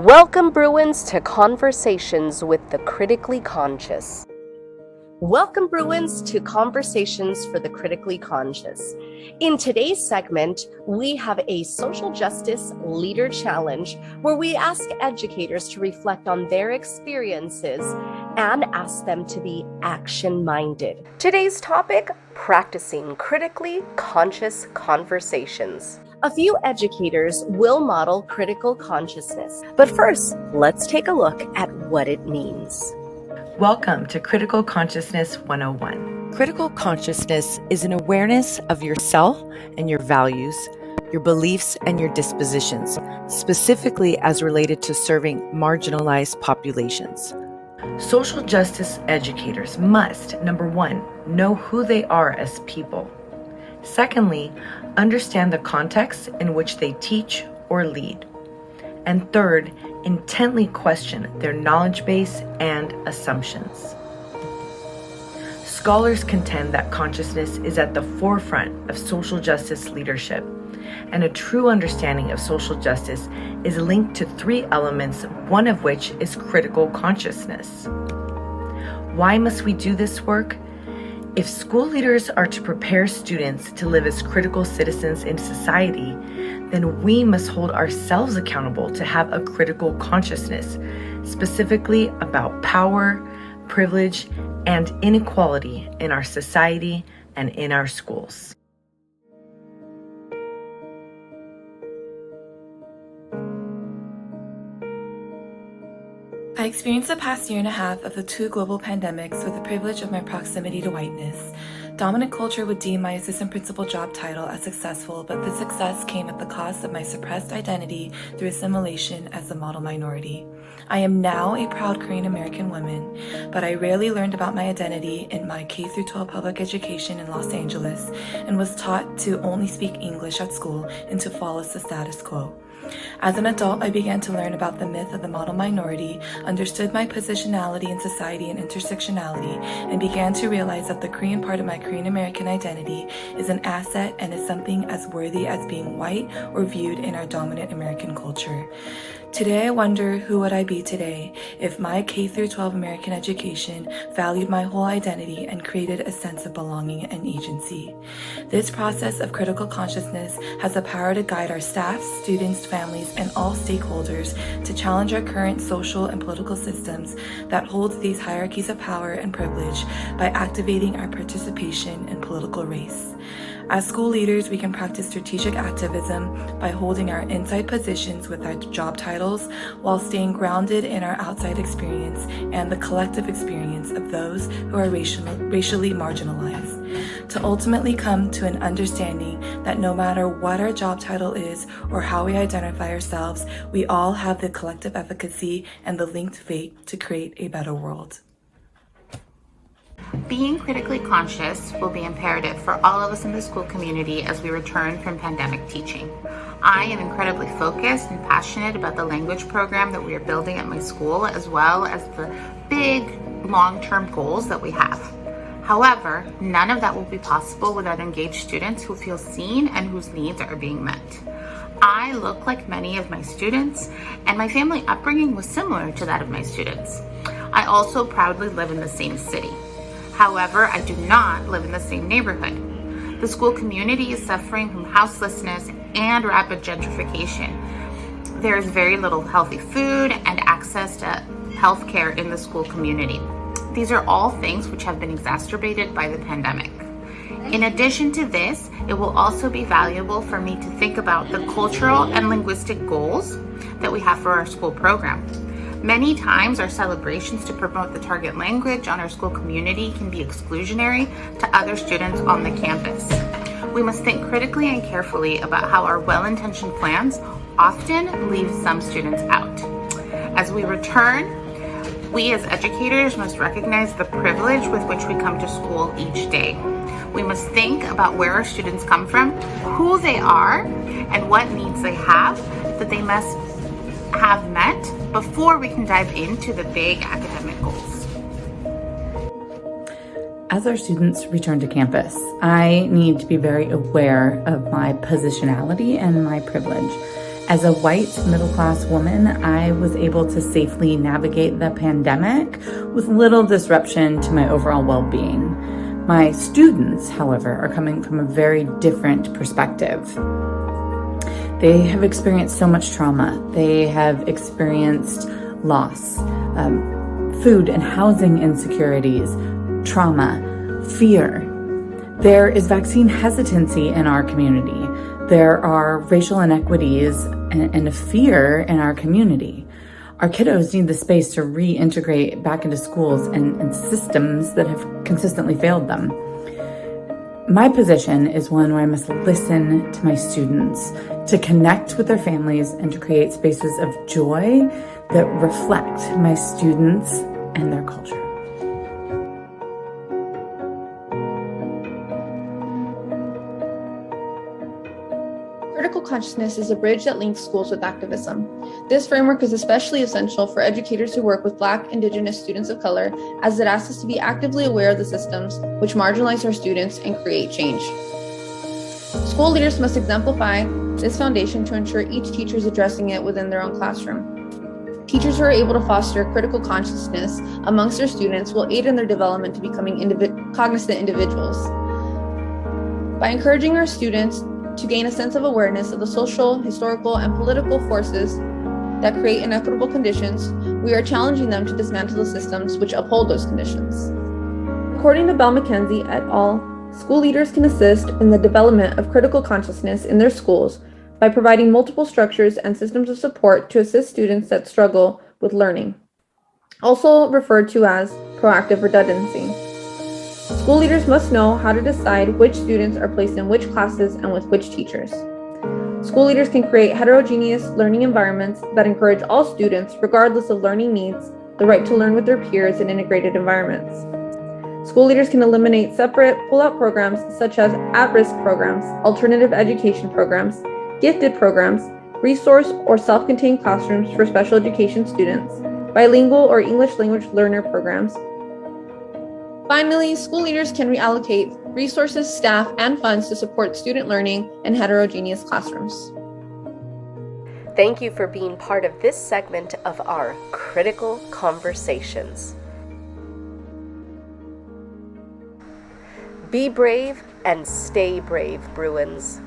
Welcome, Bruins, to Conversations with the Critically Conscious. Welcome, Bruins, to Conversations for the Critically Conscious. In today's segment, we have a social justice leader challenge where we ask educators to reflect on their experiences and ask them to be action-minded. Today's topic, practicing critically conscious conversations. A few educators will model critical consciousness, but first, let's take a look at what it means. Welcome to Critical Consciousness 101. Critical consciousness is an awareness of yourself and your values, your beliefs and your dispositions, specifically as related to serving marginalized populations. Social justice educators must, number one, know who they are as people. Secondly, understand the context in which they teach or lead. And third, intently question their knowledge base and assumptions. Scholars contend that consciousness is at the forefront of social justice leadership, and a true understanding of social justice is linked to three elements, one of which is critical consciousness. Why must we do this work? If school leaders are to prepare students to live as critical citizens in society, then we must hold ourselves accountable to have a critical consciousness, specifically about power, privilege, and inequality in our society and in our schools. I experienced the past year and a half of the two global pandemics with the privilege of my proximity to whiteness. Dominant culture would deem my assistant principal job title as successful, but this success came at the cost of my suppressed identity through assimilation as the model minority. I am now a proud Korean American woman, but I rarely learned about my identity in my K-12 public education in Los Angeles and was taught to only speak English at school and to follow the status quo. As an adult, I began to learn about the myth of the model minority, understood my positionality in society and intersectionality, and began to realize that the Korean part of my Korean American identity is an asset and is something as worthy as being white or viewed in our dominant American culture. Today, I wonder who would I be today if my K-12 American education valued my whole identity and created a sense of belonging and agency. This process of critical consciousness has the power to guide our staff, students, families, and all stakeholders to challenge our current social and political systems that hold these hierarchies of power and privilege by activating our participation in political race. As school leaders, we can practice strategic activism by holding our inside positions with our job titles while staying grounded in our outside experience and the collective experience of those who are racially marginalized, to ultimately come to an understanding that no matter what our job title is or how we identify ourselves, we all have the collective efficacy and the linked fate to create a better world. Being critically conscious will be imperative for all of us in the school community as we return from pandemic teaching. I am incredibly focused and passionate about the language program that we are building at my school, as well as the big long-term goals that we have. However, none of that will be possible without engaged students who feel seen and whose needs are being met. I look like many of my students, and my family upbringing was similar to that of my students. I also proudly live in the same city. However, I do not live in the same neighborhood. The school community is suffering from houselessness and rapid gentrification. There is very little healthy food and access to healthcare in the school community. These are all things which have been exacerbated by the pandemic. In addition to this, it will also be valuable for me to think about the cultural and linguistic goals that we have for our school program. Many times, our celebrations to promote the target language on our school community can be exclusionary to other students on the campus. We must think critically and carefully about how our well-intentioned plans often leave some students out. As we return, we as educators must recognize the privilege with which we come to school each day. We must think about where our students come from, who they are, and what needs they have that they must have met before we can dive into the big academic goals. As our students return to campus, I need to be very aware of my positionality and my privilege. As a white middle-class woman, I was able to safely navigate the pandemic with little disruption to my overall well-being. My students, however, are coming from a very different perspective. They have experienced so much trauma. They have experienced loss, food and housing insecurities, trauma, fear. There is vaccine hesitancy in our community. There are racial inequities and a fear in our community. Our kiddos need the space to reintegrate back into schools and systems that have consistently failed them. My position is one where I must listen to my students, to connect with their families, and to create spaces of joy that reflect my students and their culture. Critical consciousness is a bridge that links schools with activism. This framework is especially essential for educators who work with Black, Indigenous students of color, as it asks us to be actively aware of the systems which marginalize our students and create change. School leaders must exemplify this foundation to ensure each teacher is addressing it within their own classroom. Teachers who are able to foster critical consciousness amongst their students will aid in their development to becoming cognizant individuals. By encouraging our students to gain a sense of awareness of the social, historical, and political forces that create inequitable conditions, we are challenging them to dismantle the systems which uphold those conditions. According to Bell McKenzie et al., school leaders can assist in the development of critical consciousness in their schools by providing multiple structures and systems of support to assist students that struggle with learning, also referred to as proactive redundancy. School leaders must know how to decide which students are placed in which classes and with which teachers. School leaders can create heterogeneous learning environments that encourage all students, regardless of learning needs, the right to learn with their peers in integrated environments. School leaders can eliminate separate pull-out programs such as at-risk programs, alternative education programs, gifted programs, resource or self-contained classrooms for special education students, bilingual or English language learner programs. Finally, school leaders can reallocate resources, staff, and funds to support student learning in heterogeneous classrooms. Thank you for being part of this segment of our Critical Conversations. Be brave and stay brave, Bruins.